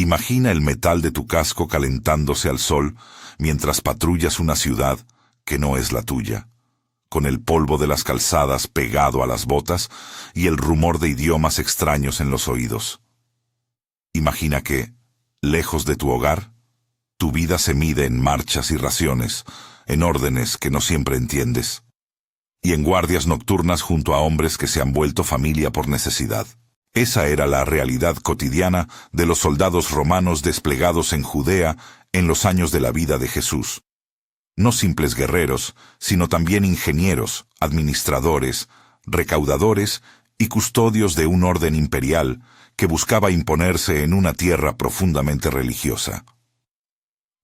Imagina el metal de tu casco calentándose al sol mientras patrullas una ciudad que no es la tuya, con el polvo de las calzadas pegado a las botas y el rumor de idiomas extraños en los oídos. Imagina que, lejos de tu hogar, tu vida se mide en marchas y raciones, en órdenes que no siempre entiendes, y en guardias nocturnas junto a hombres que se han vuelto familia por necesidad. Esa era la realidad cotidiana de los soldados romanos desplegados en Judea en los años de la vida de Jesús. No simples guerreros, sino también ingenieros, administradores, recaudadores y custodios de un orden imperial que buscaba imponerse en una tierra profundamente religiosa.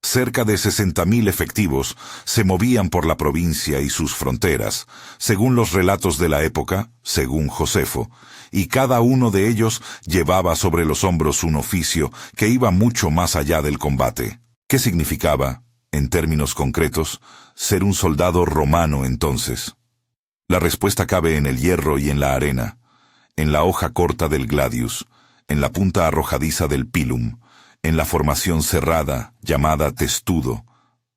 Cerca de 60.000 efectivos se movían por la provincia y sus fronteras, según los relatos de la época, según Josefo, y cada uno de ellos llevaba sobre los hombros un oficio que iba mucho más allá del combate. ¿Qué significaba, en términos concretos, ser un soldado romano entonces? La respuesta cabe en el hierro y en la arena, en la hoja corta del gladius, en la punta arrojadiza del pilum, en la formación cerrada, llamada testudo,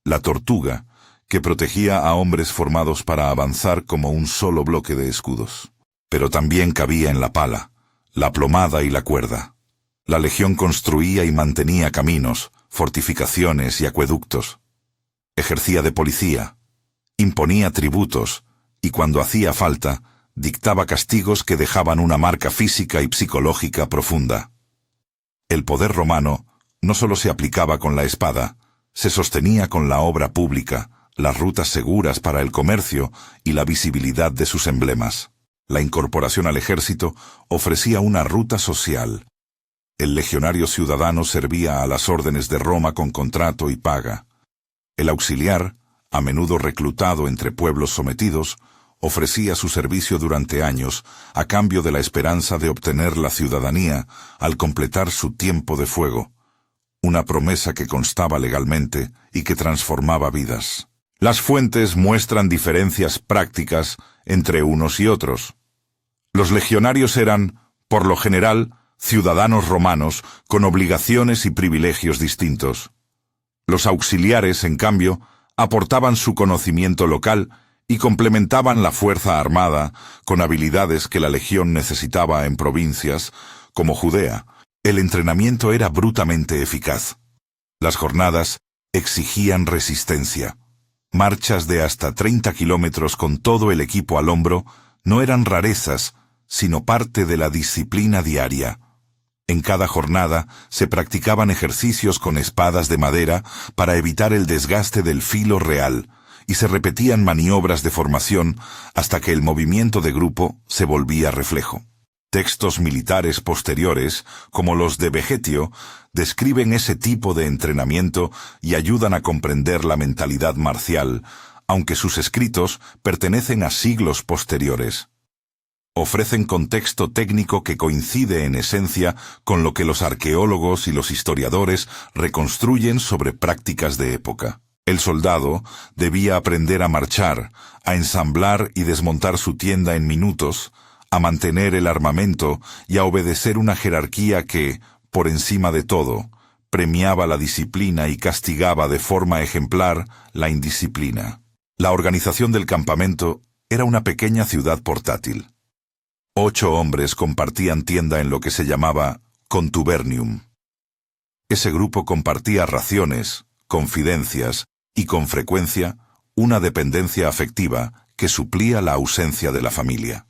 la tortuga, que protegía a hombres formados para avanzar como un solo bloque de escudos. Pero también cabía en la pala, la plomada y la cuerda. La legión construía y mantenía caminos, fortificaciones y acueductos. Ejercía de policía, imponía tributos, y cuando hacía falta, dictaba castigos que dejaban una marca física y psicológica profunda. El poder romano no solo se aplicaba con la espada, se sostenía con la obra pública, las rutas seguras para el comercio y la visibilidad de sus emblemas. La incorporación al ejército ofrecía una ruta social. El legionario ciudadano servía a las órdenes de Roma con contrato y paga. El auxiliar, a menudo reclutado entre pueblos sometidos, ofrecía su servicio durante años a cambio de la esperanza de obtener la ciudadanía al completar su tiempo de fuego, una promesa que constaba legalmente y que transformaba vidas. Las fuentes muestran diferencias prácticas entre unos y otros. Los legionarios eran, por lo general, ciudadanos romanos con obligaciones y privilegios distintos. Los auxiliares, en cambio, aportaban su conocimiento local y complementaban la fuerza armada con habilidades que la legión necesitaba en provincias como Judea. El entrenamiento era brutalmente eficaz. Las jornadas exigían resistencia. Marchas de hasta 30 kilómetros con todo el equipo al hombro no eran rarezas, sino parte de la disciplina diaria. En cada jornada se practicaban ejercicios con espadas de madera para evitar el desgaste del filo real, y se repetían maniobras de formación hasta que el movimiento de grupo se volvía reflejo. Textos militares posteriores, como los de Vegetio, describen ese tipo de entrenamiento y ayudan a comprender la mentalidad marcial, aunque sus escritos pertenecen a siglos posteriores. Ofrecen contexto técnico que coincide en esencia con lo que los arqueólogos y los historiadores reconstruyen sobre prácticas de época. El soldado debía aprender a marchar, a ensamblar y desmontar su tienda en minutos, a mantener el armamento y a obedecer una jerarquía que, por encima de todo, premiaba la disciplina y castigaba de forma ejemplar la indisciplina. La organización del campamento era una pequeña ciudad portátil. 8 hombres compartían tienda en lo que se llamaba contubernium. Ese grupo compartía raciones, confidencias y, con frecuencia, una dependencia afectiva que suplía la ausencia de la familia.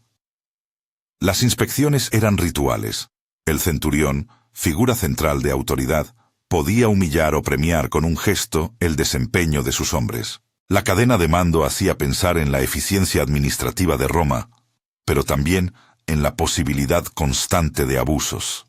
Las inspecciones eran rituales. El centurión, figura central de autoridad, podía humillar o premiar con un gesto el desempeño de sus hombres. La cadena de mando hacía pensar en la eficiencia administrativa de Roma, pero también en la posibilidad constante de abusos.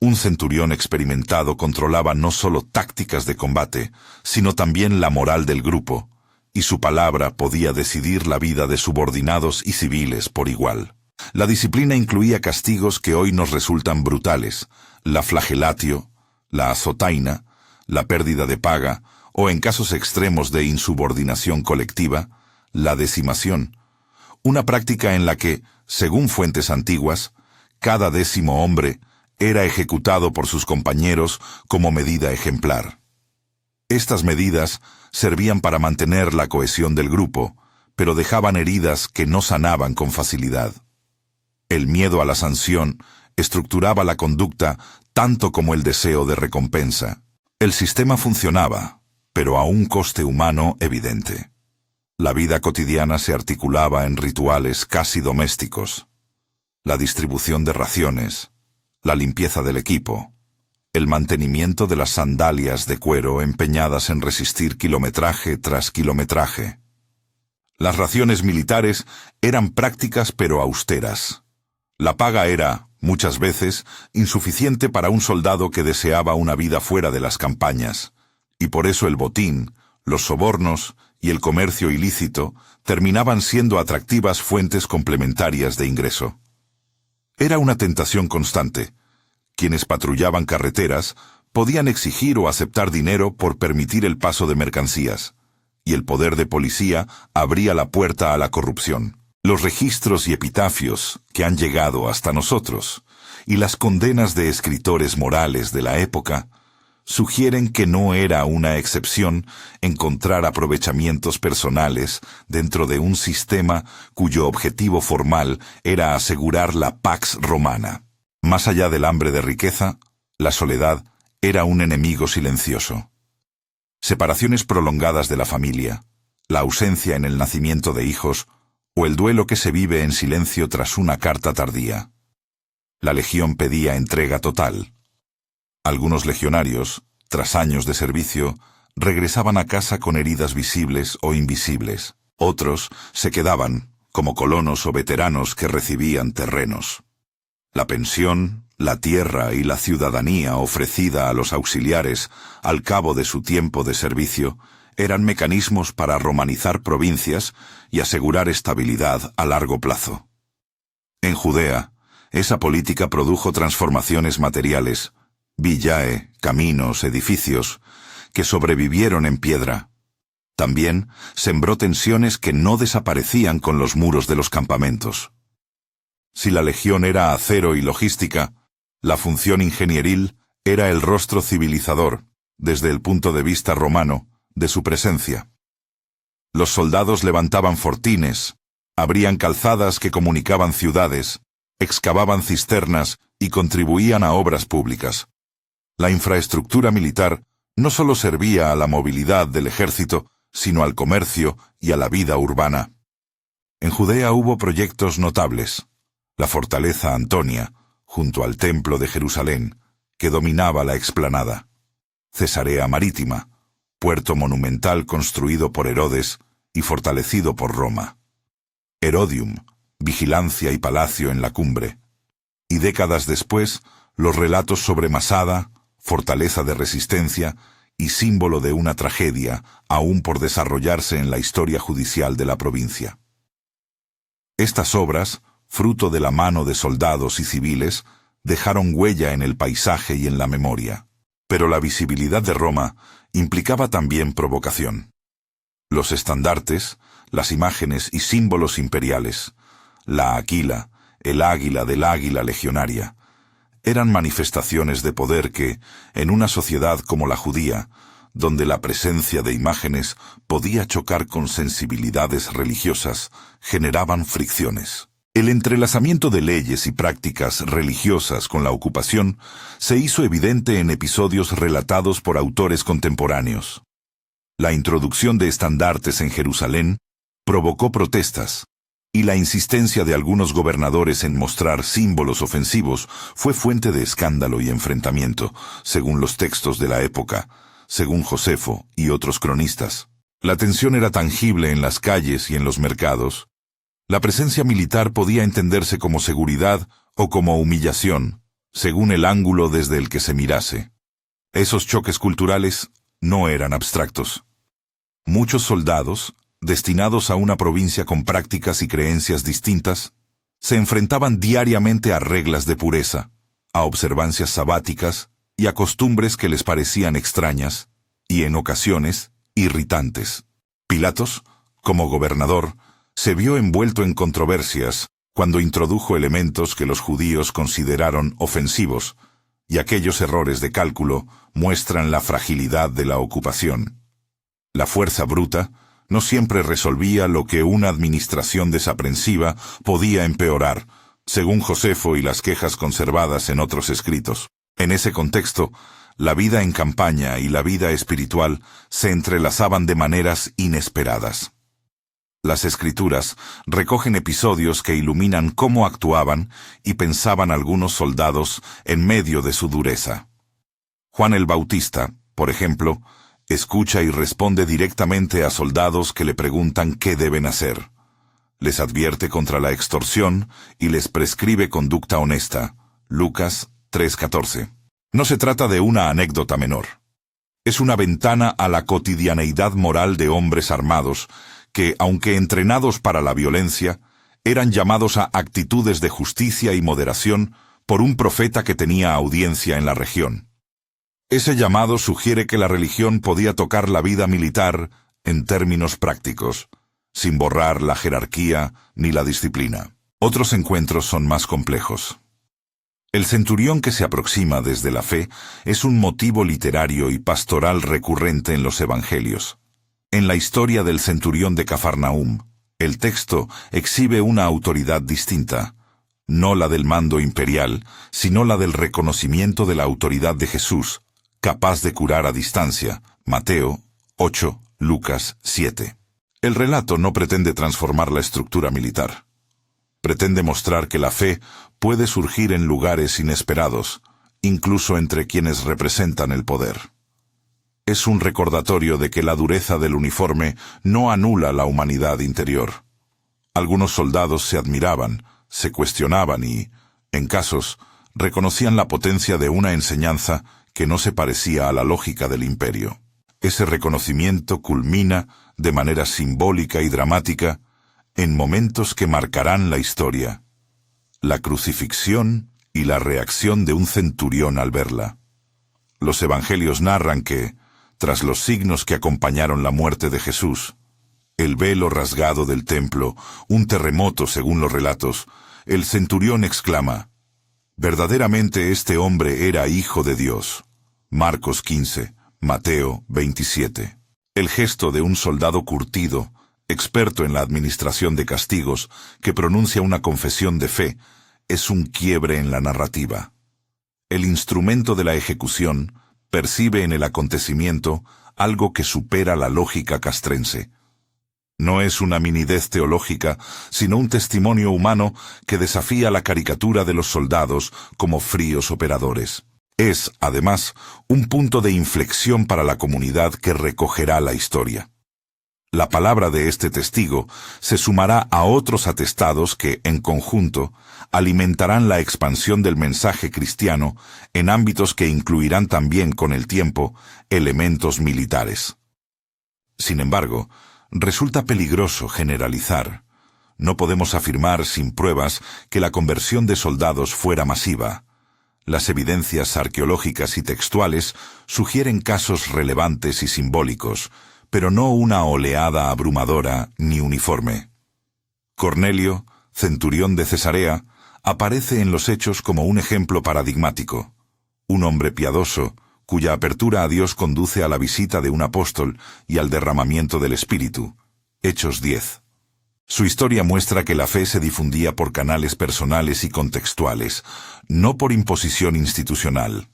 Un centurión experimentado controlaba no solo tácticas de combate, sino también la moral del grupo, y su palabra podía decidir la vida de subordinados y civiles por igual. La disciplina incluía castigos que hoy nos resultan brutales: la flagelatio, la azotaina, la pérdida de paga, o en casos extremos de insubordinación colectiva, la decimación, una práctica en la que, según fuentes antiguas, cada 10º hombre, era ejecutado por sus compañeros como medida ejemplar. Estas medidas servían para mantener la cohesión del grupo, pero dejaban heridas que no sanaban con facilidad. El miedo a la sanción estructuraba la conducta tanto como el deseo de recompensa. El sistema funcionaba, pero a un coste humano evidente. La vida cotidiana se articulaba en rituales casi domésticos. La distribución de raciones, la limpieza del equipo, el mantenimiento de las sandalias de cuero empeñadas en resistir kilometraje tras kilometraje. Las raciones militares eran prácticas pero austeras. La paga era, muchas veces, insuficiente para un soldado que deseaba una vida fuera de las campañas, y por eso el botín, los sobornos y el comercio ilícito terminaban siendo atractivas fuentes complementarias de ingreso. Era una tentación constante. Quienes patrullaban carreteras podían exigir o aceptar dinero por permitir el paso de mercancías, y el poder de policía abría la puerta a la corrupción. Los registros y epitafios que han llegado hasta nosotros, y las condenas de escritores morales de la época, sugieren que no era una excepción encontrar aprovechamientos personales dentro de un sistema cuyo objetivo formal era asegurar la pax romana. Más allá del hambre de riqueza, la soledad era un enemigo silencioso. Separaciones prolongadas de la familia, la ausencia en el nacimiento de hijos, o el duelo que se vive en silencio tras una carta tardía. La legión pedía entrega total. Algunos legionarios, tras años de servicio, regresaban a casa con heridas visibles o invisibles. Otros se quedaban, como colonos o veteranos que recibían terrenos. La pensión, la tierra y la ciudadanía ofrecida a los auxiliares al cabo de su tiempo de servicio eran mecanismos para romanizar provincias y asegurar estabilidad a largo plazo. En Judea, esa política produjo transformaciones materiales, villae, caminos, edificios, que sobrevivieron en piedra. También sembró tensiones que no desaparecían con los muros de los campamentos. Si la legión era acero y logística, la función ingenieril era el rostro civilizador, desde el punto de vista romano, de su presencia. Los soldados levantaban fortines, abrían calzadas que comunicaban ciudades, excavaban cisternas y contribuían a obras públicas. La infraestructura militar no solo servía a la movilidad del ejército, sino al comercio y a la vida urbana. En Judea hubo proyectos notables. La fortaleza Antonia, junto al templo de Jerusalén, que dominaba la explanada. Cesarea Marítima, puerto monumental construido por Herodes y fortalecido por Roma. Herodium, vigilancia y palacio en la cumbre. Y décadas después, los relatos sobre Masada, fortaleza de resistencia y símbolo de una tragedia aún por desarrollarse en la historia judicial de la provincia. Estas obras, fruto de la mano de soldados y civiles, dejaron huella en el paisaje y en la memoria. Pero la visibilidad de Roma implicaba también provocación. Los estandartes, las imágenes y símbolos imperiales, la aquila, el águila del águila legionaria, eran manifestaciones de poder que, en una sociedad como la judía, donde la presencia de imágenes podía chocar con sensibilidades religiosas, generaban fricciones. El entrelazamiento de leyes y prácticas religiosas con la ocupación se hizo evidente en episodios relatados por autores contemporáneos. La introducción de estandartes en Jerusalén provocó protestas, y la insistencia de algunos gobernadores en mostrar símbolos ofensivos fue fuente de escándalo y enfrentamiento, según los textos de la época, según Josefo y otros cronistas. La tensión era tangible en las calles y en los mercados. La presencia militar podía entenderse como seguridad o como humillación, según el ángulo desde el que se mirase. Esos choques culturales no eran abstractos. Muchos soldados, destinados a una provincia con prácticas y creencias distintas, se enfrentaban diariamente a reglas de pureza, a observancias sabáticas y a costumbres que les parecían extrañas y, en ocasiones, irritantes. Pilatos, como gobernador, se vio envuelto en controversias cuando introdujo elementos que los judíos consideraron ofensivos, y aquellos errores de cálculo muestran la fragilidad de la ocupación. La fuerza bruta no siempre resolvía lo que una administración desaprensiva podía empeorar, según Josefo y las quejas conservadas en otros escritos. En ese contexto, la vida en campaña y la vida espiritual se entrelazaban de maneras inesperadas. Las Escrituras recogen episodios que iluminan cómo actuaban y pensaban algunos soldados en medio de su dureza. Juan el Bautista, por ejemplo, escucha y responde directamente a soldados que le preguntan qué deben hacer. Les advierte contra la extorsión y les prescribe conducta honesta. Lucas 3:14. No se trata de una anécdota menor. Es una ventana a la cotidianeidad moral de hombres armados que, aunque entrenados para la violencia, eran llamados a actitudes de justicia y moderación por un profeta que tenía audiencia en la región. Ese llamado sugiere que la religión podía tocar la vida militar en términos prácticos, sin borrar la jerarquía ni la disciplina. Otros encuentros son más complejos. El centurión que se aproxima desde la fe es un motivo literario y pastoral recurrente en los evangelios. En la historia del centurión de Cafarnaúm, el texto exhibe una autoridad distinta, no la del mando imperial, sino la del reconocimiento de la autoridad de Jesús, capaz de curar a distancia. Mateo 8, Lucas 7. El relato no pretende transformar la estructura militar. Pretende mostrar que la fe puede surgir en lugares inesperados, incluso entre quienes representan el poder. Es un recordatorio de que la dureza del uniforme no anula la humanidad interior. Algunos soldados se admiraban, se cuestionaban y, en casos, reconocían la potencia de una enseñanza que no se parecía a la lógica del imperio. Ese reconocimiento culmina, de manera simbólica y dramática, en momentos que marcarán la historia: la crucifixión y la reacción de un centurión al verla. Los evangelios narran que, tras los signos que acompañaron la muerte de Jesús, el velo rasgado del templo, un terremoto según los relatos, el centurión exclama: «Verdaderamente este hombre era hijo de Dios». Marcos 15, Mateo 27. El gesto de un soldado curtido, experto en la administración de castigos, que pronuncia una confesión de fe, es un quiebre en la narrativa. El instrumento de la ejecución percibe en el acontecimiento algo que supera la lógica castrense. No es una minidez teológica, sino un testimonio humano que desafía la caricatura de los soldados como fríos operadores. Es, además, un punto de inflexión para la comunidad que recogerá la historia. La palabra de este testigo se sumará a otros atestados que, en conjunto, alimentarán la expansión del mensaje cristiano en ámbitos que incluirán también, con el tiempo, elementos militares. Sin embargo, resulta peligroso generalizar. No podemos afirmar sin pruebas que la conversión de soldados fuera masiva. Las evidencias arqueológicas y textuales sugieren casos relevantes y simbólicos, pero no una oleada abrumadora ni uniforme. Cornelio, centurión de Cesarea, aparece en los Hechos como un ejemplo paradigmático. Un hombre piadoso, cuya apertura a Dios conduce a la visita de un apóstol y al derramamiento del Espíritu. Hechos 10. Su historia muestra que la fe se difundía por canales personales y contextuales, no por imposición institucional.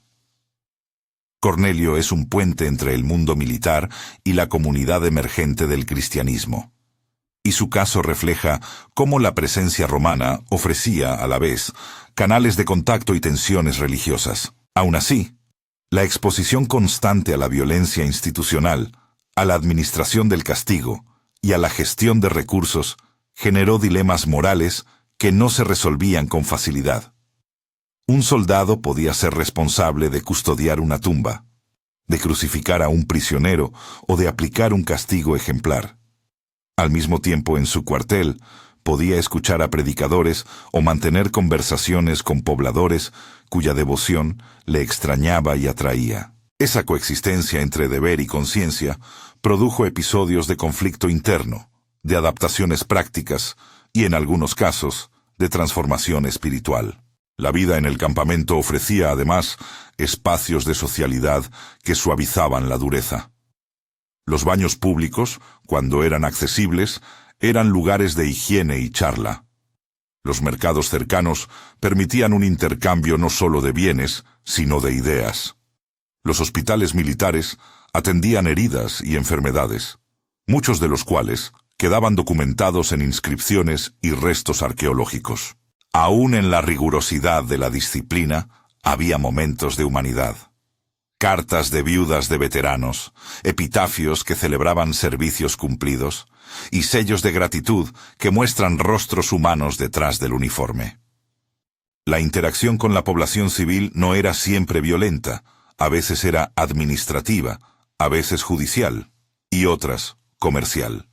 Cornelio es un puente entre el mundo militar y la comunidad emergente del cristianismo. Y su caso refleja cómo la presencia romana ofrecía, a la vez, canales de contacto y tensiones religiosas. Aún así, la exposición constante a la violencia institucional, a la administración del castigo y a la gestión de recursos generó dilemas morales que no se resolvían con facilidad. Un soldado podía ser responsable de custodiar una tumba, de crucificar a un prisionero o de aplicar un castigo ejemplar. Al mismo tiempo, en su cuartel, podía escuchar a predicadores o mantener conversaciones con pobladores cuya devoción le extrañaba y atraía. Esa coexistencia entre deber y conciencia produjo episodios de conflicto interno, de adaptaciones prácticas y, en algunos casos, de transformación espiritual. La vida en el campamento ofrecía, además, espacios de socialidad que suavizaban la dureza. Los baños públicos, cuando eran accesibles, eran lugares de higiene y charla. Los mercados cercanos permitían un intercambio no solo de bienes, sino de ideas. Los hospitales militares atendían heridas y enfermedades, muchos de los cuales quedaban documentados en inscripciones y restos arqueológicos. Aún en la rigurosidad de la disciplina, había momentos de humanidad. Cartas de viudas de veteranos, epitafios que celebraban servicios cumplidos, y sellos de gratitud que muestran rostros humanos detrás del uniforme. La interacción con la población civil no era siempre violenta, a veces era administrativa, a veces judicial, y otras comercial.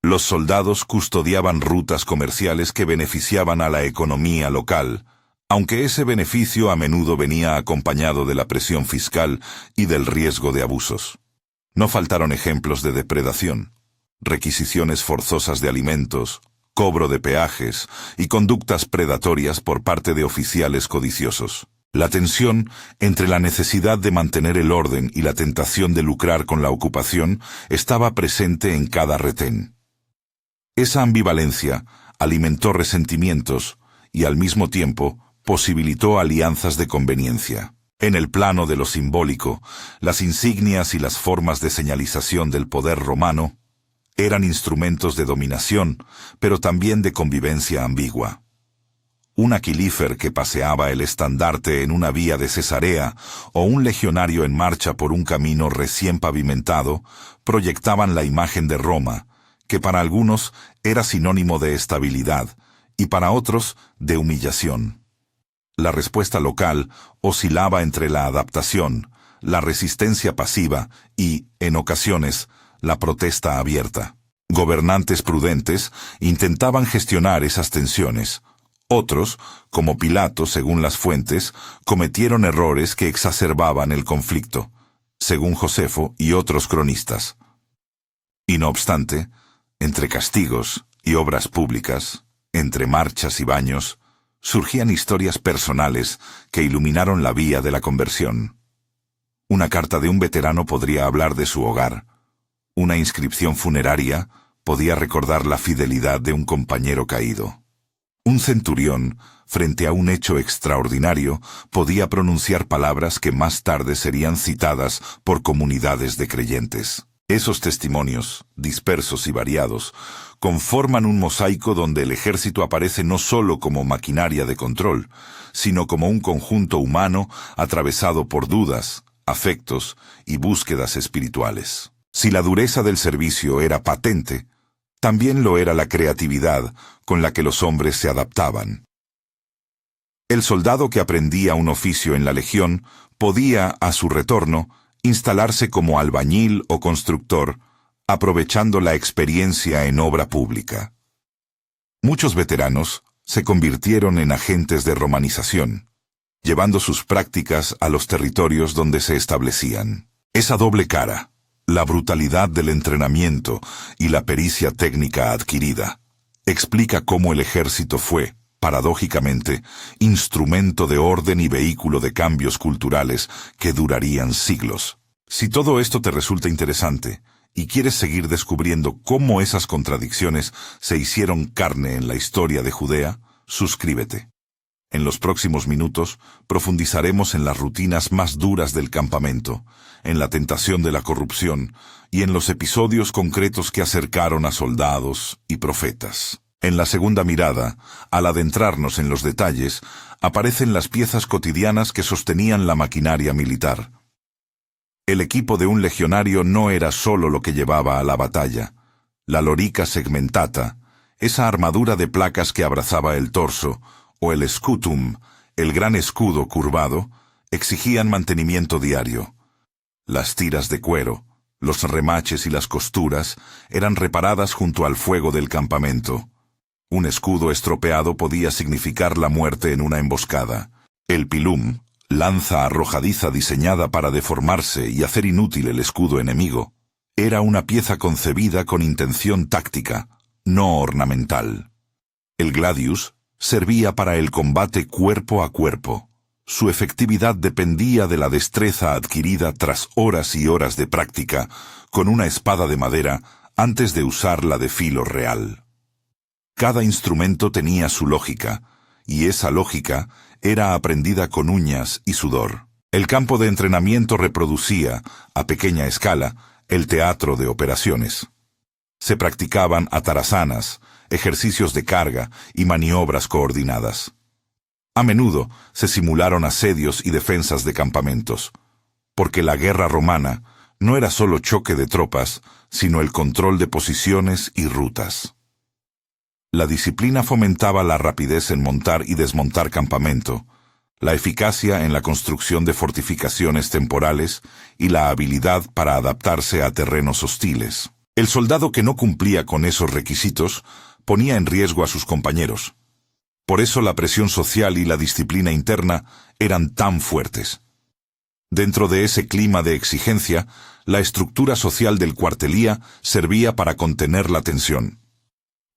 Los soldados custodiaban rutas comerciales que beneficiaban a la economía local, aunque ese beneficio a menudo venía acompañado de la presión fiscal y del riesgo de abusos. No faltaron ejemplos de depredación, requisiciones forzosas de alimentos, cobro de peajes y conductas predatorias por parte de oficiales codiciosos. La tensión entre la necesidad de mantener el orden y la tentación de lucrar con la ocupación estaba presente en cada retén. Esa ambivalencia alimentó resentimientos y, al mismo tiempo, posibilitó alianzas de conveniencia. En el plano de lo simbólico, las insignias y las formas de señalización del poder romano eran instrumentos de dominación, pero también de convivencia ambigua. Un aquilífer que paseaba el estandarte en una vía de Cesarea o un legionario en marcha por un camino recién pavimentado proyectaban la imagen de Roma, que para algunos era sinónimo de estabilidad y para otros de humillación. La respuesta local oscilaba entre la adaptación, la resistencia pasiva y, en ocasiones, la protesta abierta. Gobernantes prudentes intentaban gestionar esas tensiones. Otros, como Pilato según las fuentes, cometieron errores que exacerbaban el conflicto, según Josefo y otros cronistas. Y no obstante, entre castigos y obras públicas, entre marchas y baños, surgían historias personales que iluminaron la vía de la conversión. Una carta de un veterano podría hablar de su hogar. Una inscripción funeraria podía recordar la fidelidad de un compañero caído. Un centurión, frente a un hecho extraordinario, podía pronunciar palabras que más tarde serían citadas por comunidades de creyentes. Esos testimonios, dispersos y variados, conforman un mosaico donde el ejército aparece no solo como maquinaria de control, sino como un conjunto humano atravesado por dudas, afectos y búsquedas espirituales. Si la dureza del servicio era patente, también lo era la creatividad con la que los hombres se adaptaban. El soldado que aprendía un oficio en la legión podía, a su retorno, instalarse como albañil o constructor, aprovechando la experiencia en obra pública. Muchos veteranos se convirtieron en agentes de romanización, llevando sus prácticas a los territorios donde se establecían. Esa doble cara, la brutalidad del entrenamiento y la pericia técnica adquirida, explica cómo el ejército fue, paradójicamente, instrumento de orden y vehículo de cambios culturales que durarían siglos. Si todo esto te resulta interesante y quieres seguir descubriendo cómo esas contradicciones se hicieron carne en la historia de Judea, suscríbete. En los próximos minutos profundizaremos en las rutinas más duras del campamento, en la tentación de la corrupción y en los episodios concretos que acercaron a soldados y profetas. En la segunda mirada, al adentrarnos en los detalles, aparecen las piezas cotidianas que sostenían la maquinaria militar. El equipo de un legionario no era solo lo que llevaba a la batalla. La lorica segmentata, esa armadura de placas que abrazaba el torso, o el scutum, el gran escudo curvado, exigían mantenimiento diario. Las tiras de cuero, los remaches y las costuras eran reparadas junto al fuego del campamento. Un escudo estropeado podía significar la muerte en una emboscada. El pilum, lanza arrojadiza diseñada para deformarse y hacer inútil el escudo enemigo, era una pieza concebida con intención táctica, no ornamental. El gladius, servía para el combate cuerpo a cuerpo. Su efectividad dependía de la destreza adquirida tras horas y horas de práctica con una espada de madera antes de usar la de filo real. Cada instrumento tenía su lógica, y esa lógica era aprendida con uñas y sudor. El campo de entrenamiento reproducía, a pequeña escala, el teatro de operaciones. Se practicaban atarazanas, ejercicios de carga y maniobras coordinadas. A menudo se simularon asedios y defensas de campamentos, porque la guerra romana no era solo choque de tropas, sino el control de posiciones y rutas. La disciplina fomentaba la rapidez en montar y desmontar campamento, la eficacia en la construcción de fortificaciones temporales y la habilidad para adaptarse a terrenos hostiles. El soldado que no cumplía con esos requisitos ponía en riesgo a sus compañeros. Por eso la presión social y la disciplina interna eran tan fuertes. Dentro de ese clima de exigencia, la estructura social del cuartelía servía para contener la tensión.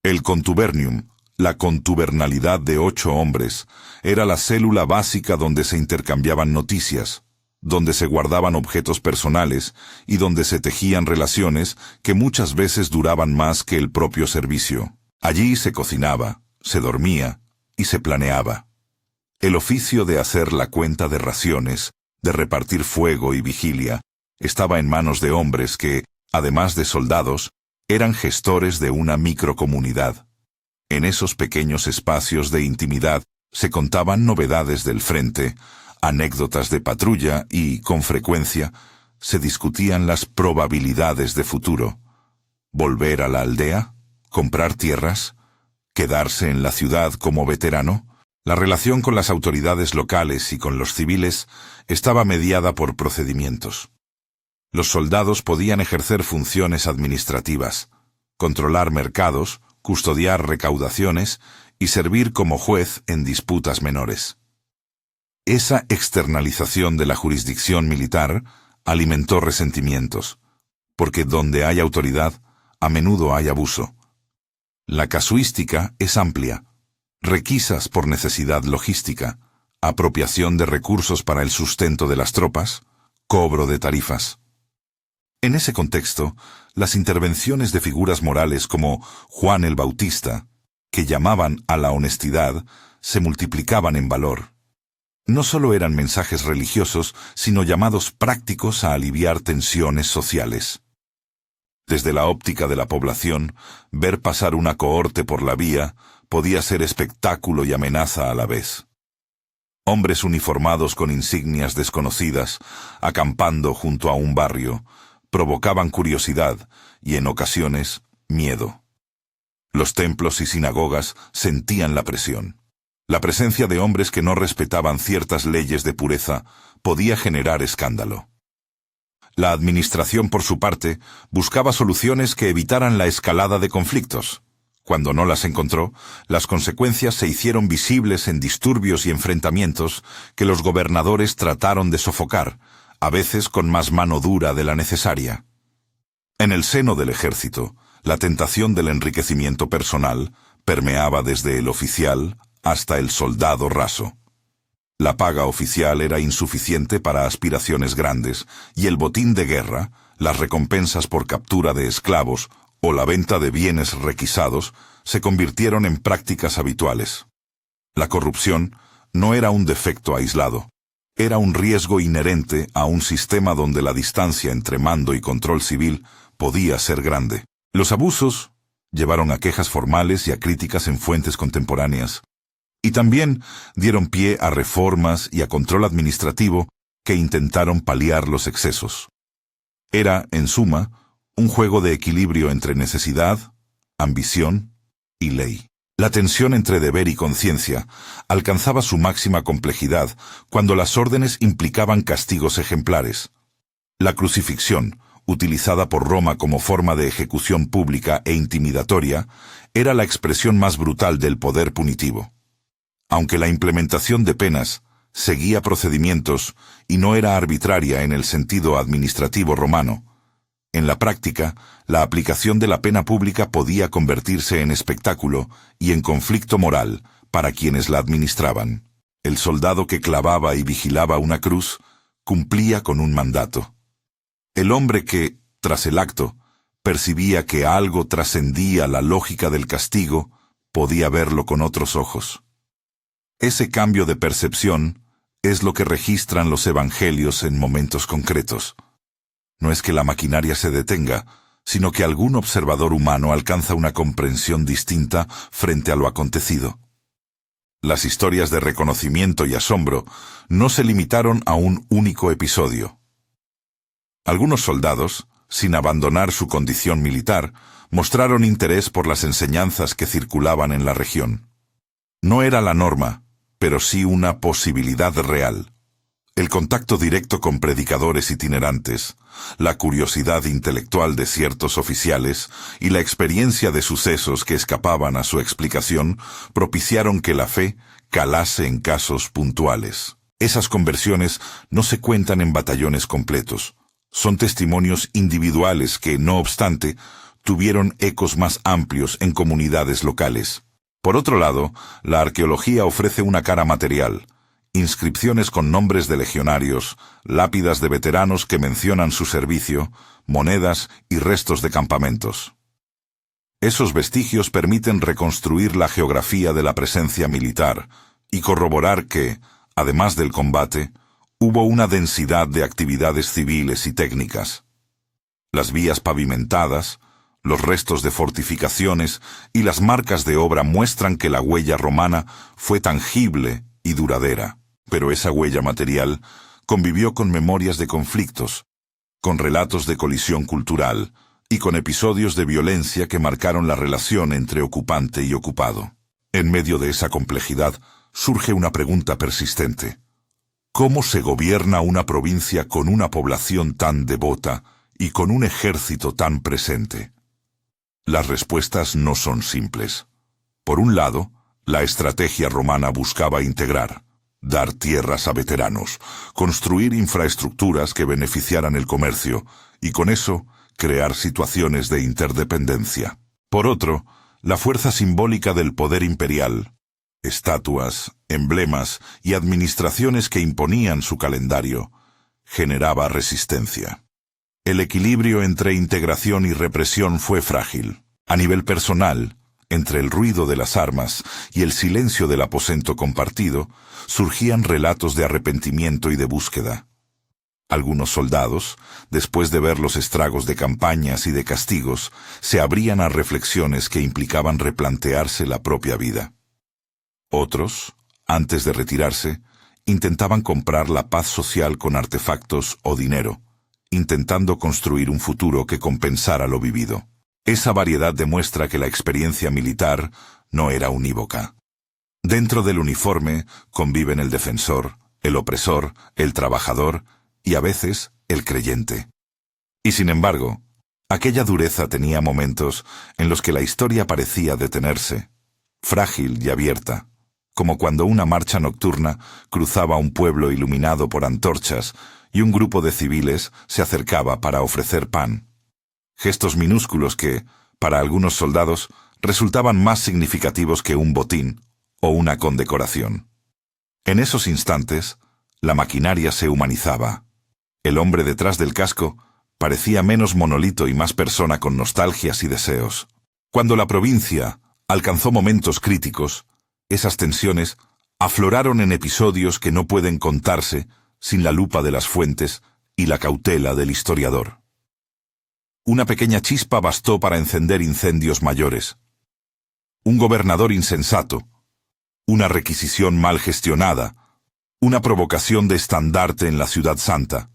El contubernium, la contubernalidad de 8 hombres, era la célula básica donde se intercambiaban noticias, donde se guardaban objetos personales y donde se tejían relaciones que muchas veces duraban más que el propio servicio. Allí se cocinaba, se dormía y se planeaba. El oficio de hacer la cuenta de raciones, de repartir fuego y vigilia, estaba en manos de hombres que, además de soldados, eran gestores de una microcomunidad. En esos pequeños espacios de intimidad se contaban novedades del frente, anécdotas de patrulla y, con frecuencia, se discutían las probabilidades de futuro. ¿Volver a la aldea? ¿Comprar tierras? ¿Quedarse en la ciudad como veterano? La relación con las autoridades locales y con los civiles estaba mediada por procedimientos. Los soldados podían ejercer funciones administrativas, controlar mercados, custodiar recaudaciones y servir como juez en disputas menores. Esa externalización de la jurisdicción militar alimentó resentimientos, porque donde hay autoridad, a menudo hay abuso. La casuística es amplia: requisas por necesidad logística, apropiación de recursos para el sustento de las tropas, cobro de tarifas. En ese contexto, las intervenciones de figuras morales como Juan el Bautista, que llamaban a la honestidad, se multiplicaban en valor. No solo eran mensajes religiosos, sino llamados prácticos a aliviar tensiones sociales. Desde la óptica de la población, ver pasar una cohorte por la vía podía ser espectáculo y amenaza a la vez. Hombres uniformados con insignias desconocidas, acampando junto a un barrio, provocaban curiosidad y, en ocasiones, miedo. Los templos y sinagogas sentían la presión. La presencia de hombres que no respetaban ciertas leyes de pureza podía generar escándalo. La administración, por su parte, buscaba soluciones que evitaran la escalada de conflictos. Cuando no las encontró, las consecuencias se hicieron visibles en disturbios y enfrentamientos que los gobernadores trataron de sofocar, a veces con más mano dura de la necesaria. En el seno del ejército, la tentación del enriquecimiento personal permeaba desde el oficial hasta el soldado raso. La paga oficial era insuficiente para aspiraciones grandes, y el botín de guerra, las recompensas por captura de esclavos o la venta de bienes requisados se convirtieron en prácticas habituales. La corrupción no era un defecto aislado. Era un riesgo inherente a un sistema donde la distancia entre mando y control civil podía ser grande. Los abusos llevaron a quejas formales y a críticas en fuentes contemporáneas, y también dieron pie a reformas y a control administrativo que intentaron paliar los excesos. Era, en suma, un juego de equilibrio entre necesidad, ambición y ley. La tensión entre deber y conciencia alcanzaba su máxima complejidad cuando las órdenes implicaban castigos ejemplares. La crucifixión, utilizada por Roma como forma de ejecución pública e intimidatoria, era la expresión más brutal del poder punitivo. Aunque la implementación de penas seguía procedimientos y no era arbitraria en el sentido administrativo romano, en la práctica, la aplicación de la pena pública podía convertirse en espectáculo y en conflicto moral, para quienes la administraban. El soldado que clavaba y vigilaba una cruz cumplía con un mandato. El hombre que, tras el acto, percibía que algo trascendía la lógica del castigo, podía verlo con otros ojos. Ese cambio de percepción es lo que registran los evangelios en momentos concretos. No es que la maquinaria se detenga, sino que algún observador humano alcanza una comprensión distinta frente a lo acontecido. Las historias de reconocimiento y asombro no se limitaron a un único episodio. Algunos soldados, sin abandonar su condición militar, mostraron interés por las enseñanzas que circulaban en la región. No era la norma, pero sí una posibilidad real. El contacto directo con predicadores itinerantes, la curiosidad intelectual de ciertos oficiales y la experiencia de sucesos que escapaban a su explicación propiciaron que la fe calase en casos puntuales. Esas conversiones no se cuentan en batallones completos. Son testimonios individuales que, no obstante, tuvieron ecos más amplios en comunidades locales. Por otro lado, la arqueología ofrece una cara material: inscripciones con nombres de legionarios, lápidas de veteranos que mencionan su servicio, monedas y restos de campamentos. Esos vestigios permiten reconstruir la geografía de la presencia militar y corroborar que, además del combate, hubo una densidad de actividades civiles y técnicas. Las vías pavimentadas, los restos de fortificaciones y las marcas de obra muestran que la huella romana fue tangible y duradera. Pero esa huella material convivió con memorias de conflictos, con relatos de colisión cultural y con episodios de violencia que marcaron la relación entre ocupante y ocupado. En medio de esa complejidad surge una pregunta persistente: ¿cómo se gobierna una provincia con una población tan devota y con un ejército tan presente? Las respuestas no son simples. Por un lado, la estrategia romana buscaba integrar, dar tierras a veteranos, construir infraestructuras que beneficiaran el comercio y con eso crear situaciones de interdependencia. Por otro, la fuerza simbólica del poder imperial, estatuas, emblemas y administraciones que imponían su calendario, generaba resistencia. El equilibrio entre integración y represión fue frágil. A nivel personal, entre el ruido de las armas y el silencio del aposento compartido, surgían relatos de arrepentimiento y de búsqueda. Algunos soldados, después de ver los estragos de campañas y de castigos, se abrían a reflexiones que implicaban replantearse la propia vida. Otros, antes de retirarse, intentaban comprar la paz social con artefactos o dinero, intentando construir un futuro que compensara lo vivido. Esa variedad demuestra que la experiencia militar no era unívoca. Dentro del uniforme conviven el defensor, el opresor, el trabajador y a veces el creyente. Y sin embargo, aquella dureza tenía momentos en los que la historia parecía detenerse, frágil y abierta, como cuando una marcha nocturna cruzaba un pueblo iluminado por antorchas y un grupo de civiles se acercaba para ofrecer pan. Gestos minúsculos que, para algunos soldados, resultaban más significativos que un botín o una condecoración. En esos instantes, la maquinaria se humanizaba. El hombre detrás del casco parecía menos monolito y más persona con nostalgias y deseos. Cuando la provincia alcanzó momentos críticos, esas tensiones afloraron en episodios que no pueden contarse sin la lupa de las fuentes y la cautela del historiador. Una pequeña chispa bastó para encender incendios mayores. Un gobernador insensato, una requisición mal gestionada, una provocación de estandarte en la Ciudad Santa.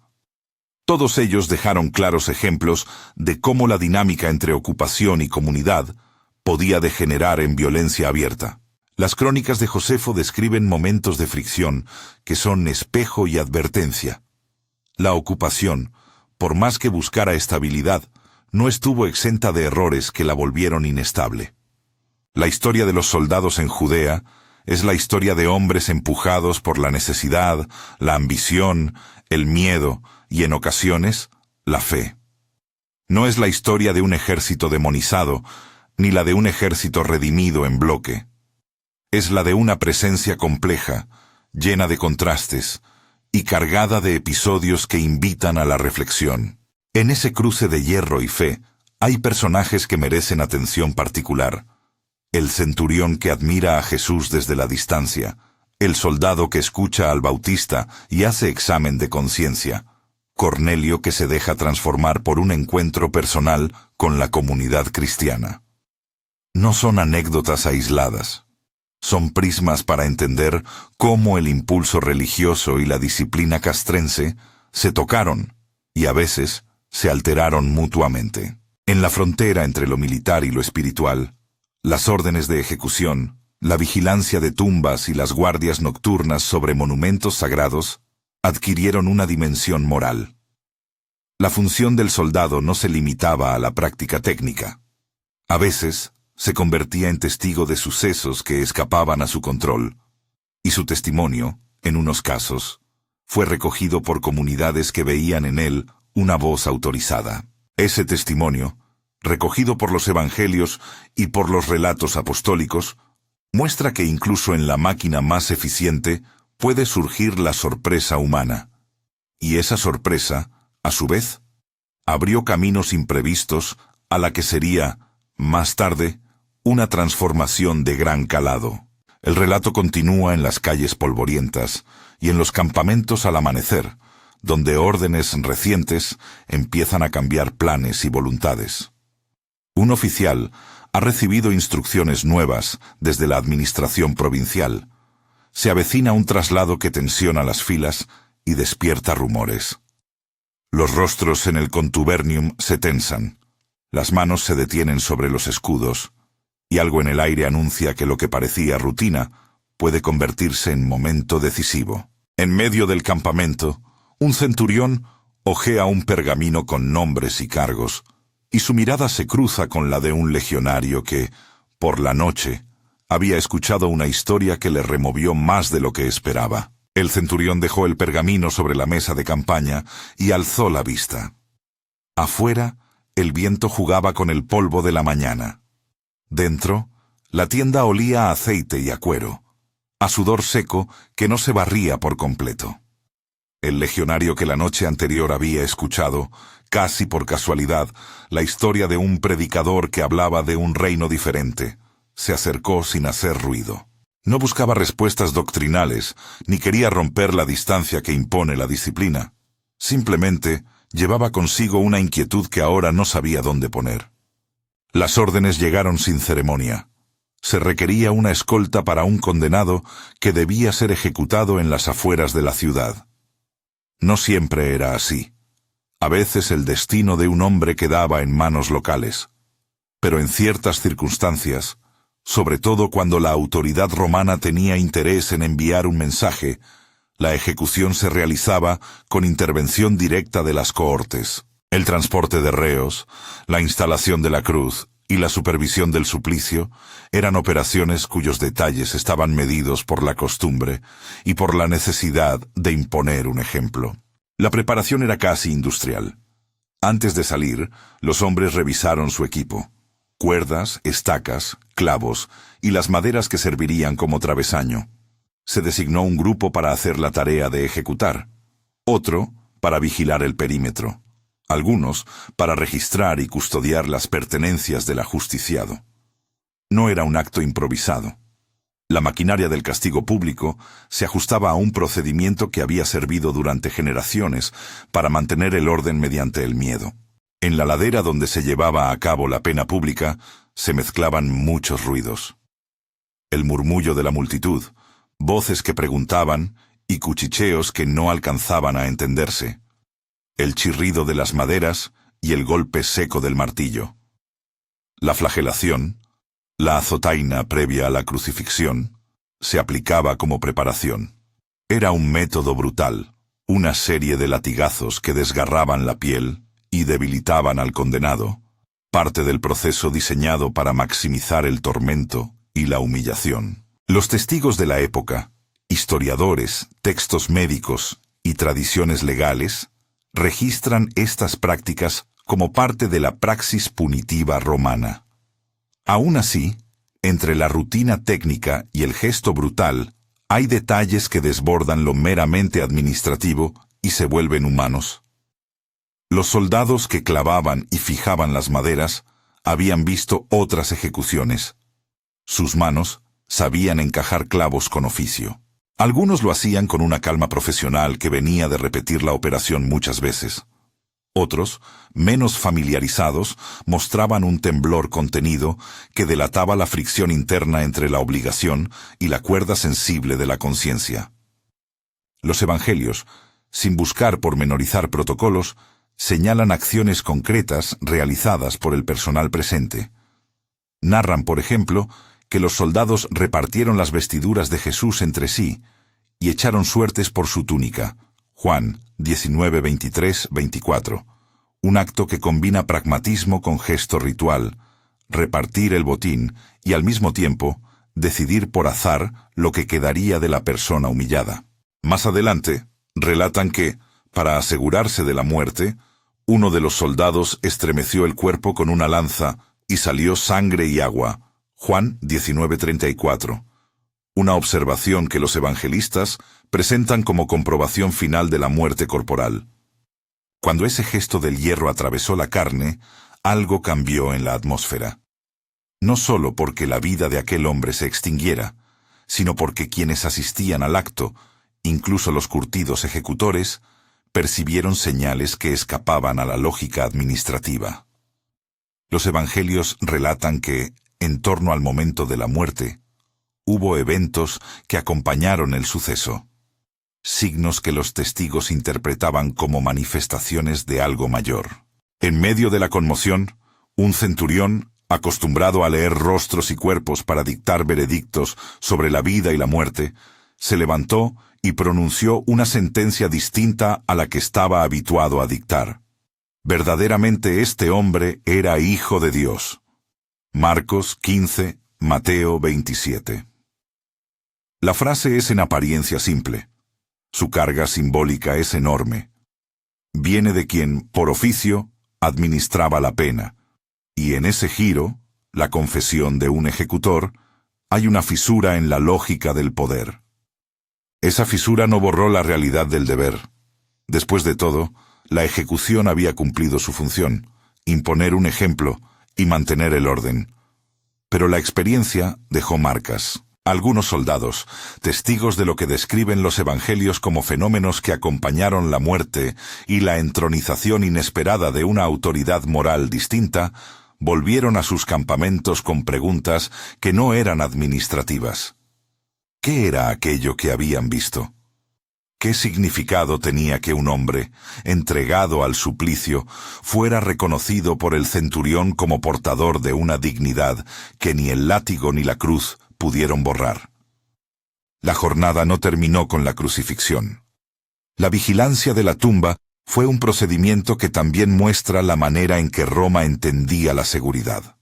Todos ellos dejaron claros ejemplos de cómo la dinámica entre ocupación y comunidad podía degenerar en violencia abierta. Las crónicas de Josefo describen momentos de fricción que son espejo y advertencia. La ocupación, por más que buscara estabilidad, no estuvo exenta de errores que la volvieron inestable. La historia de los soldados en Judea es la historia de hombres empujados por la necesidad, la ambición, el miedo y, en ocasiones, la fe. No es la historia de un ejército demonizado, ni la de un ejército redimido en bloque. Es la de una presencia compleja, llena de contrastes y cargada de episodios que invitan a la reflexión. En ese cruce de hierro y fe, hay personajes que merecen atención particular. El centurión que admira a Jesús desde la distancia, el soldado que escucha al Bautista y hace examen de conciencia, Cornelio que se deja transformar por un encuentro personal con la comunidad cristiana. No son anécdotas aisladas. Son prismas para entender cómo el impulso religioso y la disciplina castrense se tocaron y a veces se alteraron mutuamente. En la frontera entre lo militar y lo espiritual, las órdenes de ejecución, la vigilancia de tumbas y las guardias nocturnas sobre monumentos sagrados adquirieron una dimensión moral. La función del soldado no se limitaba a la práctica técnica. A veces, se convertía en testigo de sucesos que escapaban a su control, y su testimonio, en unos casos, fue recogido por comunidades que veían en él una voz autorizada. Ese testimonio, recogido por los evangelios y por los relatos apostólicos, muestra que incluso en la máquina más eficiente puede surgir la sorpresa humana. Y esa sorpresa, a su vez, abrió caminos imprevistos a la que sería, más tarde, una transformación de gran calado. El relato continúa en las calles polvorientas y en los campamentos al amanecer, donde órdenes recientes empiezan a cambiar planes y voluntades. Un oficial ha recibido instrucciones nuevas desde la administración provincial. Se avecina un traslado que tensiona las filas y despierta rumores. Los rostros en el contubernium se tensan, las manos se detienen sobre los escudos, y algo en el aire anuncia que lo que parecía rutina puede convertirse en momento decisivo. En medio del campamento, un centurión hojea un pergamino con nombres y cargos, y su mirada se cruza con la de un legionario que, por la noche, había escuchado una historia que le removió más de lo que esperaba. El centurión dejó el pergamino sobre la mesa de campaña y alzó la vista. Afuera, el viento jugaba con el polvo de la mañana. Dentro, la tienda olía a aceite y a cuero, a sudor seco que no se barría por completo. El legionario que la noche anterior había escuchado, casi por casualidad, la historia de un predicador que hablaba de un reino diferente, se acercó sin hacer ruido. No buscaba respuestas doctrinales, ni quería romper la distancia que impone la disciplina. Simplemente llevaba consigo una inquietud que ahora no sabía dónde poner. Las órdenes llegaron sin ceremonia. Se requería una escolta para un condenado que debía ser ejecutado en las afueras de la ciudad. No siempre era así. A veces el destino de un hombre quedaba en manos locales. Pero en ciertas circunstancias, sobre todo cuando la autoridad romana tenía interés en enviar un mensaje, la ejecución se realizaba con intervención directa de las cohortes. El transporte de reos, la instalación de la cruz y la supervisión del suplicio eran operaciones cuyos detalles estaban medidos por la costumbre y por la necesidad de imponer un ejemplo. La preparación era casi industrial. Antes de salir, los hombres revisaron su equipo: cuerdas, estacas, clavos y las maderas que servirían como travesaño. Se designó un grupo para hacer la tarea de ejecutar, otro para vigilar el perímetro, algunos para registrar y custodiar las pertenencias del ajusticiado. No era un acto improvisado. La maquinaria del castigo público se ajustaba a un procedimiento que había servido durante generaciones para mantener el orden mediante el miedo. En la ladera donde se llevaba a cabo la pena pública se mezclaban muchos ruidos. El murmullo de la multitud, voces que preguntaban y cuchicheos que no alcanzaban a entenderse, el chirrido de las maderas y el golpe seco del martillo. La flagelación, la azotaina previa a la crucifixión, se aplicaba como preparación. Era un método brutal, una serie de latigazos que desgarraban la piel y debilitaban al condenado, parte del proceso diseñado para maximizar el tormento y la humillación. Los testigos de la época, historiadores, textos médicos y tradiciones legales, registran estas prácticas como parte de la praxis punitiva romana. Aún así, Entre la rutina técnica y el gesto brutal, hay detalles que desbordan lo meramente administrativo y se vuelven humanos. Los soldados que clavaban y fijaban las maderas habían visto otras ejecuciones. Sus manos sabían encajar clavos con oficio. Algunos lo hacían con una calma profesional que venía de repetir la operación muchas veces. Otros, menos familiarizados, mostraban un temblor contenido que delataba la fricción interna entre la obligación y la cuerda sensible de la conciencia. Los evangelios, sin buscar pormenorizar protocolos, señalan acciones concretas realizadas por el personal presente. Narran, por ejemplo, que los soldados repartieron las vestiduras de Jesús entre sí y echaron suertes por su túnica. Juan 19, 23, 24. Un acto que combina pragmatismo con gesto ritual, repartir el botín y al mismo tiempo decidir por azar lo que quedaría de la persona humillada. Más adelante, relatan que, para asegurarse de la muerte, uno de los soldados estremeció el cuerpo con una lanza y salió sangre y agua. Juan 19:34. Una observación que los evangelistas presentan como comprobación final de la muerte corporal. Cuando ese gesto del hierro atravesó la carne, algo cambió en la atmósfera. No solo porque la vida de aquel hombre se extinguiera, sino porque quienes asistían al acto, incluso los curtidos ejecutores, percibieron señales que escapaban a la lógica administrativa. Los evangelios relatan que, en torno al momento de la muerte, hubo eventos que acompañaron el suceso, signos que los testigos interpretaban como manifestaciones de algo mayor. En medio de la conmoción, un centurión, acostumbrado a leer rostros y cuerpos para dictar veredictos sobre la vida y la muerte, se levantó y pronunció una sentencia distinta a la que estaba habituado a dictar. Verdaderamente este hombre era hijo de Dios. Marcos 15, Mateo 27. La frase es en apariencia simple. Su carga simbólica es enorme. Viene de quien, por oficio, administraba la pena, y en ese giro, la confesión de un ejecutor, hay una fisura en la lógica del poder. Esa fisura no borró la realidad del deber. Después de todo, la ejecución había cumplido su función, imponer un ejemplo y mantener el orden. Pero la experiencia dejó marcas. Algunos soldados, testigos de lo que describen los evangelios como fenómenos que acompañaron la muerte y la entronización inesperada de una autoridad moral distinta, volvieron a sus campamentos con preguntas que no eran administrativas. ¿Qué era aquello que habían visto? ¿Qué significado tenía que un hombre, entregado al suplicio, fuera reconocido por el centurión como portador de una dignidad que ni el látigo ni la cruz pudieron borrar? La jornada no terminó con la crucifixión. La vigilancia de la tumba fue un procedimiento que también muestra la manera en que Roma entendía la seguridad.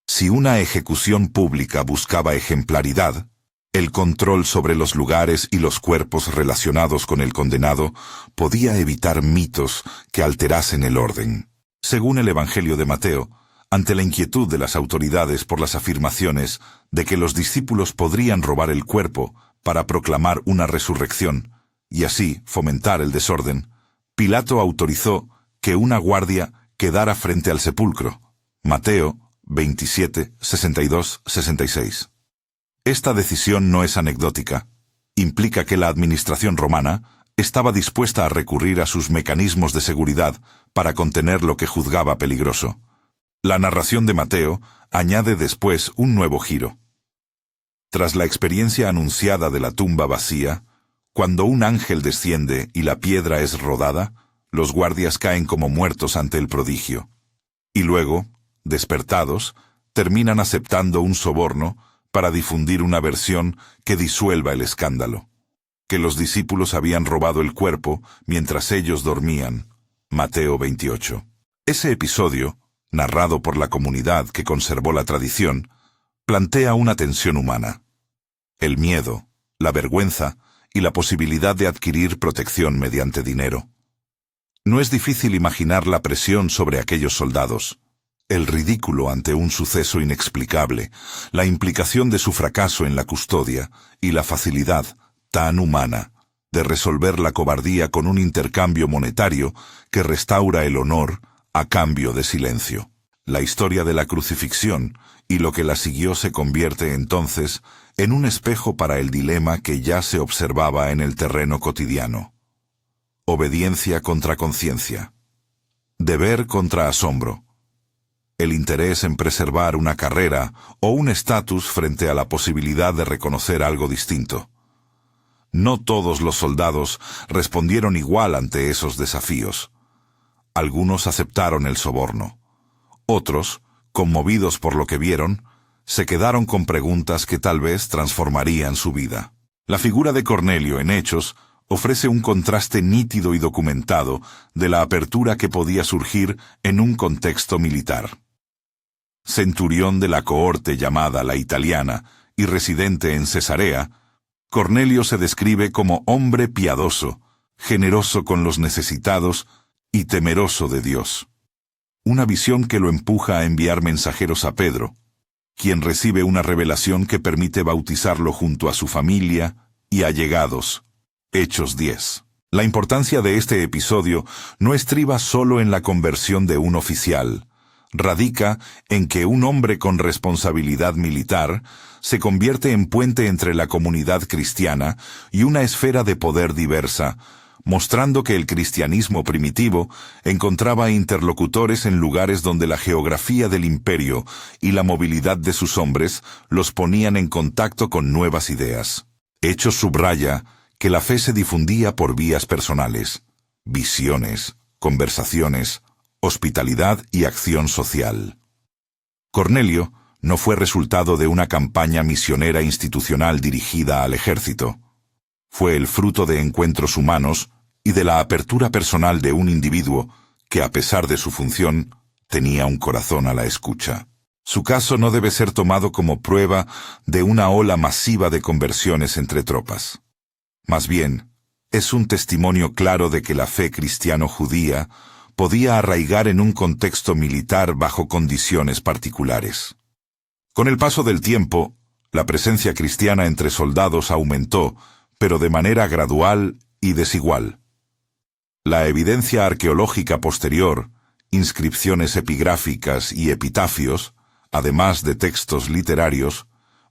Si una ejecución pública buscaba ejemplaridad, el control sobre los lugares y los cuerpos relacionados con el condenado podía evitar mitos que alterasen el orden. Según el Evangelio de Mateo, ante la inquietud de las autoridades por las afirmaciones de que los discípulos podrían robar el cuerpo para proclamar una resurrección y así fomentar el desorden, Pilato autorizó que una guardia quedara frente al sepulcro. Mateo 27, 62, 66. Esta decisión no es anecdótica. Implica que la administración romana estaba dispuesta a recurrir a sus mecanismos de seguridad para contener lo que juzgaba peligroso. La narración de Mateo añade después un nuevo giro. Tras la experiencia anunciada de la tumba vacía, cuando un ángel desciende y la piedra es rodada, los guardias caen como muertos ante el prodigio. Y luego, despertados, terminan aceptando un soborno para difundir una versión que disuelva el escándalo, que los discípulos habían robado el cuerpo mientras ellos dormían. Mateo 28. Ese episodio, narrado por la comunidad que conservó la tradición, plantea una tensión humana. El miedo, la vergüenza y la posibilidad de adquirir protección mediante dinero. No es difícil imaginar la presión sobre aquellos soldados. El ridículo ante un suceso inexplicable, la implicación de su fracaso en la custodia y la facilidad, tan humana, de resolver la cobardía con un intercambio monetario que restaura el honor a cambio de silencio. La historia de la crucifixión y lo que la siguió se convierte entonces en un espejo para el dilema que ya se observaba en el terreno cotidiano. Obediencia contra conciencia. Deber contra asombro. El interés en preservar una carrera o un estatus frente a la posibilidad de reconocer algo distinto. No todos los soldados respondieron igual ante esos desafíos. Algunos aceptaron el soborno. Otros, conmovidos por lo que vieron, se quedaron con preguntas que tal vez transformarían su vida. La figura de Cornelio en Hechos ofrece un contraste nítido y documentado de la apertura que podía surgir en un contexto militar. Centurión de la cohorte llamada la Italiana y residente en Cesarea, Cornelio se describe como hombre piadoso, generoso con los necesitados y temeroso de Dios. Una visión que lo empuja a enviar mensajeros a Pedro, quien recibe una revelación que permite bautizarlo junto a su familia y allegados. Hechos 10. La importancia de este episodio no estriba solo en la conversión de un oficial, radica en que un hombre con responsabilidad militar se convierte en puente entre la comunidad cristiana y una esfera de poder diversa, mostrando que el cristianismo primitivo encontraba interlocutores en lugares donde la geografía del imperio y la movilidad de sus hombres los ponían en contacto con nuevas ideas. Hechos subraya que la fe se difundía por vías personales, visiones, conversaciones, hospitalidad y acción social. Cornelio no fue resultado de una campaña misionera institucional dirigida al ejército. Fue el fruto de encuentros humanos y de la apertura personal de un individuo que, a pesar de su función, tenía un corazón a la escucha. Su caso no debe ser tomado como prueba de una ola masiva de conversiones entre tropas. Más bien, es un testimonio claro de que la fe cristiano-judía podía arraigar en un contexto militar bajo condiciones particulares. Con el paso del tiempo, la presencia cristiana entre soldados aumentó, pero de manera gradual y desigual. La evidencia arqueológica posterior, inscripciones epigráficas y epitafios, además de textos literarios,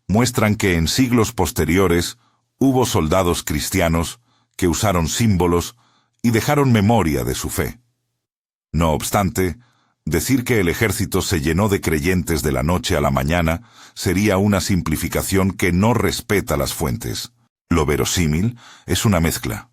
muestran que en siglos posteriores hubo soldados cristianos que usaron símbolos y dejaron memoria de su fe. No obstante, decir que el ejército se llenó de creyentes de la noche a la mañana sería una simplificación que no respeta las fuentes. Lo verosímil es una mezcla.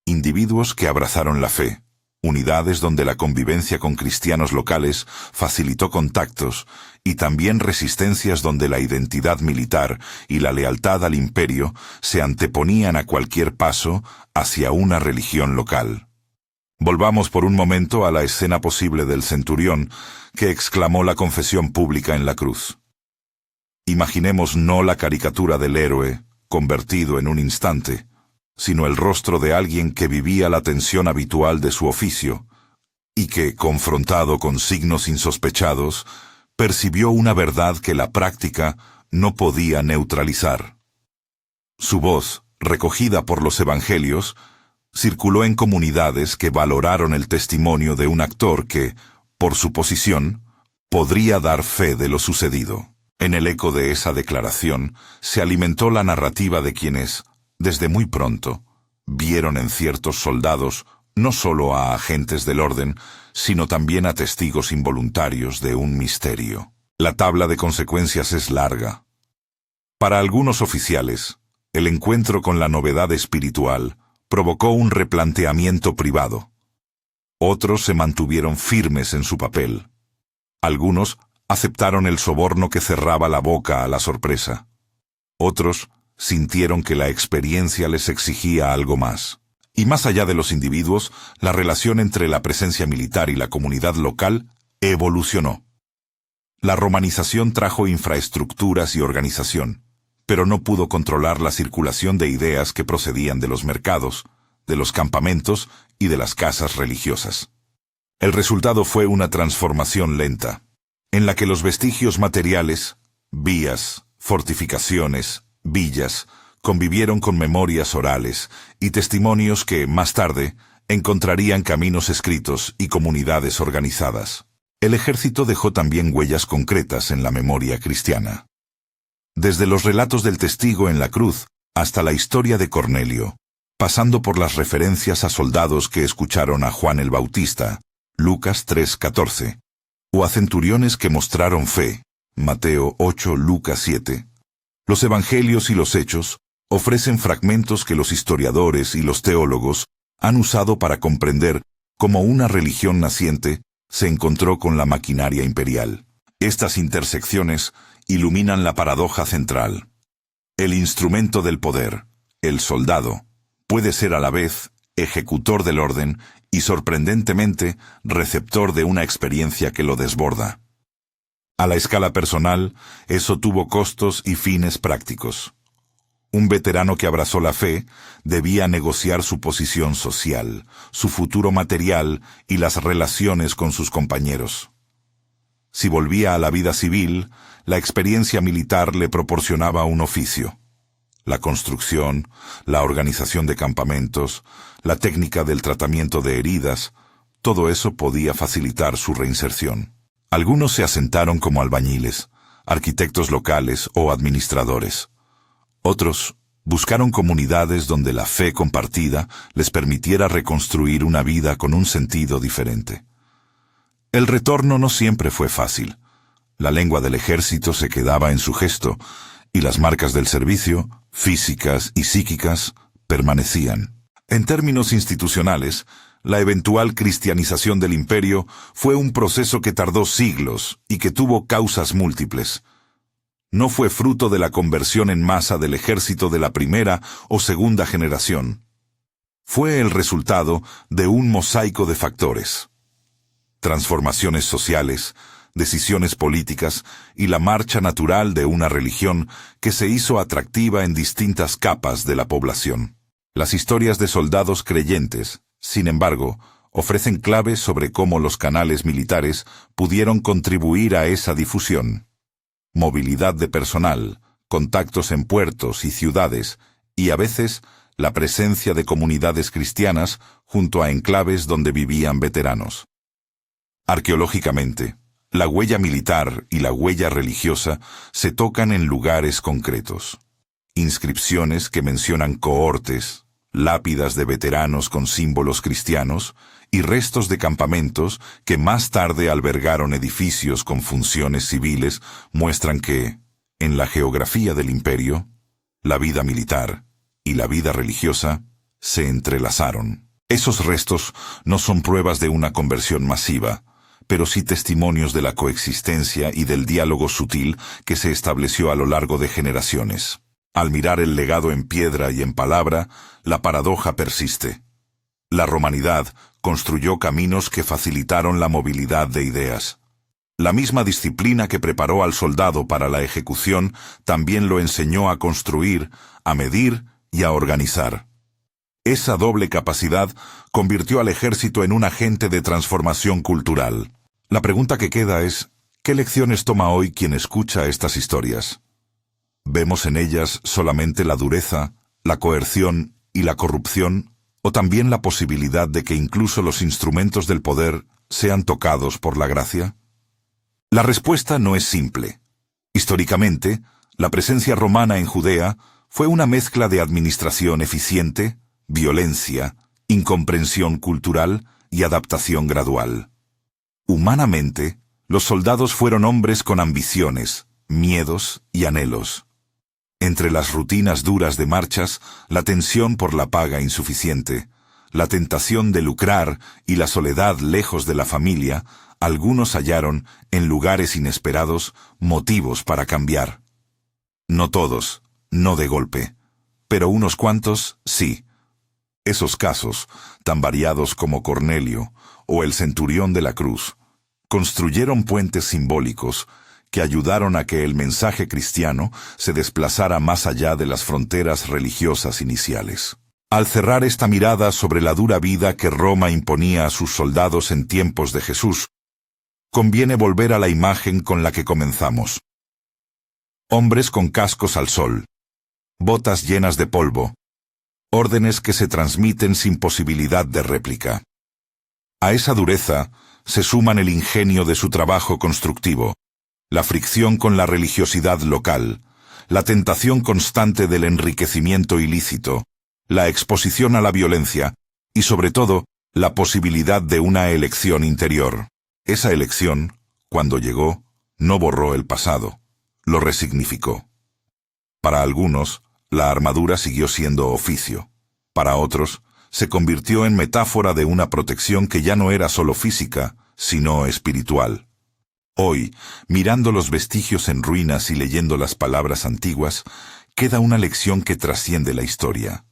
Individuos que abrazaron la fe, unidades donde la convivencia con cristianos locales facilitó contactos y también resistencias donde la identidad militar y la lealtad al imperio se anteponían a cualquier paso hacia una religión local. Volvamos por un momento a la escena posible del centurión que exclamó la confesión pública en la cruz. Imaginemos no la caricatura del héroe, convertido en un instante, sino el rostro de alguien que vivía la tensión habitual de su oficio, y que, confrontado con signos insospechados, percibió una verdad que la práctica no podía neutralizar. Su voz, recogida por los evangelios, circuló en comunidades que valoraron el testimonio de un actor que, por su posición, podría dar fe de lo sucedido. En el eco de esa declaración se alimentó la narrativa de quienes, desde muy pronto, vieron en ciertos soldados no solo a agentes del orden, sino también a testigos involuntarios de un misterio. La tabla de consecuencias es larga. Para algunos oficiales, el encuentro con la novedad espiritual provocó un replanteamiento privado. Otros se mantuvieron firmes en su papel. Algunos aceptaron el soborno que cerraba la boca a la sorpresa. Otros sintieron que la experiencia les exigía algo más. Y más allá de los individuos, la relación entre la presencia militar y la comunidad local evolucionó. La romanización trajo infraestructuras y organización, pero no pudo controlar la circulación de ideas que procedían de los mercados, de los campamentos y de las casas religiosas. El resultado fue una transformación lenta. en la que los vestigios materiales, vías, fortificaciones, villas, convivieron con memorias orales y testimonios que, más tarde, encontrarían caminos escritos y comunidades organizadas. El ejército dejó también huellas concretas en la memoria cristiana. Desde los relatos del testigo en la cruz hasta la historia de Cornelio, pasando por las referencias a soldados que escucharon a Juan el Bautista, Lucas 3:14, o a centuriones que mostraron fe, Mateo 8, Lucas 7. Los evangelios y los hechos ofrecen fragmentos que los historiadores y los teólogos han usado para comprender cómo una religión naciente se encontró con la maquinaria imperial. Estas intersecciones iluminan la paradoja central. El instrumento del poder, el soldado, puede ser a la vez ejecutor del orden y sorprendentemente receptor de una experiencia que lo desborda. A la escala personal, eso tuvo costos y fines prácticos. Un veterano que abrazó la fe debía negociar su posición social, su futuro material y las relaciones con sus compañeros. Si volvía a la vida civil, la experiencia militar le proporcionaba un oficio. La construcción, la organización de campamentos, la técnica del tratamiento de heridas, todo eso podía facilitar su reinserción. Algunos se asentaron como albañiles, arquitectos locales o administradores. Otros buscaron comunidades donde la fe compartida les permitiera reconstruir una vida con un sentido diferente. El retorno no siempre fue fácil. La lengua del ejército se quedaba en su gesto, y las marcas del servicio, físicas y psíquicas, permanecían. En términos institucionales, la eventual cristianización del imperio fue un proceso que tardó siglos y que tuvo causas múltiples. No fue fruto de la conversión en masa del ejército de la primera o segunda generación. Fue el resultado de un mosaico de factores. Transformaciones sociales, decisiones políticas y la marcha natural de una religión que se hizo atractiva en distintas capas de la población. Las historias de soldados creyentes, sin embargo, ofrecen claves sobre cómo los canales militares pudieron contribuir a esa difusión. Movilidad de personal, contactos en puertos y ciudades, y a veces la presencia de comunidades cristianas junto a enclaves donde vivían veteranos. Arqueológicamente, la huella militar y la huella religiosa se tocan en lugares concretos. Inscripciones que mencionan cohortes, lápidas de veteranos con símbolos cristianos y restos de campamentos que más tarde albergaron edificios con funciones civiles muestran que, en la geografía del imperio, la vida militar y la vida religiosa se entrelazaron. Esos restos no son pruebas de una conversión masiva, pero sí testimonios de la coexistencia y del diálogo sutil que se estableció a lo largo de generaciones. Al mirar el legado en piedra y en palabra, la paradoja persiste. La romanidad construyó caminos que facilitaron la movilidad de ideas. La misma disciplina que preparó al soldado para la ejecución también lo enseñó a construir, a medir y a organizar. Esa doble capacidad convirtió al ejército en un agente de transformación cultural. La pregunta que queda es, ¿qué lecciones toma hoy quien escucha estas historias? ¿Vemos en ellas solamente la dureza, la coerción y la corrupción, o también la posibilidad de que incluso los instrumentos del poder sean tocados por la gracia? La respuesta no es simple. Históricamente, la presencia romana en Judea fue una mezcla de administración eficiente, violencia, incomprensión cultural y adaptación gradual. Humanamente, los soldados fueron hombres con ambiciones, miedos y anhelos. Entre las rutinas duras de marchas, la tensión por la paga insuficiente, la tentación de lucrar y la soledad lejos de la familia, algunos hallaron, en lugares inesperados, motivos para cambiar. No todos, no de golpe, pero unos cuantos sí. Esos casos, tan variados como Cornelio o el centurión de la cruz, construyeron puentes simbólicos que ayudaron a que el mensaje cristiano se desplazara más allá de las fronteras religiosas iniciales. Al cerrar esta mirada sobre la dura vida que Roma imponía a sus soldados en tiempos de Jesús, conviene volver a la imagen con la que comenzamos. Hombres con cascos al sol, botas llenas de polvo, órdenes que se transmiten sin posibilidad de réplica. A esa dureza se suman el ingenio de su trabajo constructivo, la fricción con la religiosidad local, la tentación constante del enriquecimiento ilícito, la exposición a la violencia y, sobre todo, la posibilidad de una elección interior. Esa elección, cuando llegó, no borró el pasado, lo resignificó. Para algunos, la armadura siguió siendo oficio. Para otros, se convirtió en metáfora de una protección que ya no era solo física, sino espiritual. Hoy, mirando los vestigios en ruinas y leyendo las palabras antiguas, queda una lección que trasciende la historia.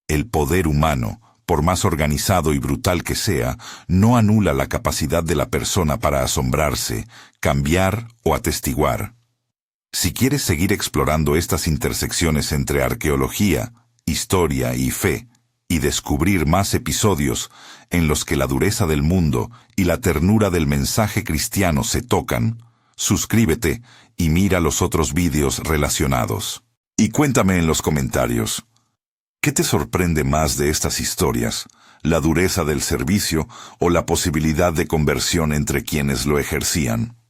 El poder humano, por más organizado y brutal que sea, no anula la capacidad de la persona para asombrarse, cambiar o atestiguar. Si quieres seguir explorando estas intersecciones entre arqueología, historia y fe, y descubrir más episodios en los que la dureza del mundo y la ternura del mensaje cristiano se tocan, suscríbete y mira los otros vídeos relacionados. Y cuéntame en los comentarios, ¿qué te sorprende más de estas historias? ¿La dureza del servicio o la posibilidad de conversión entre quienes lo ejercían?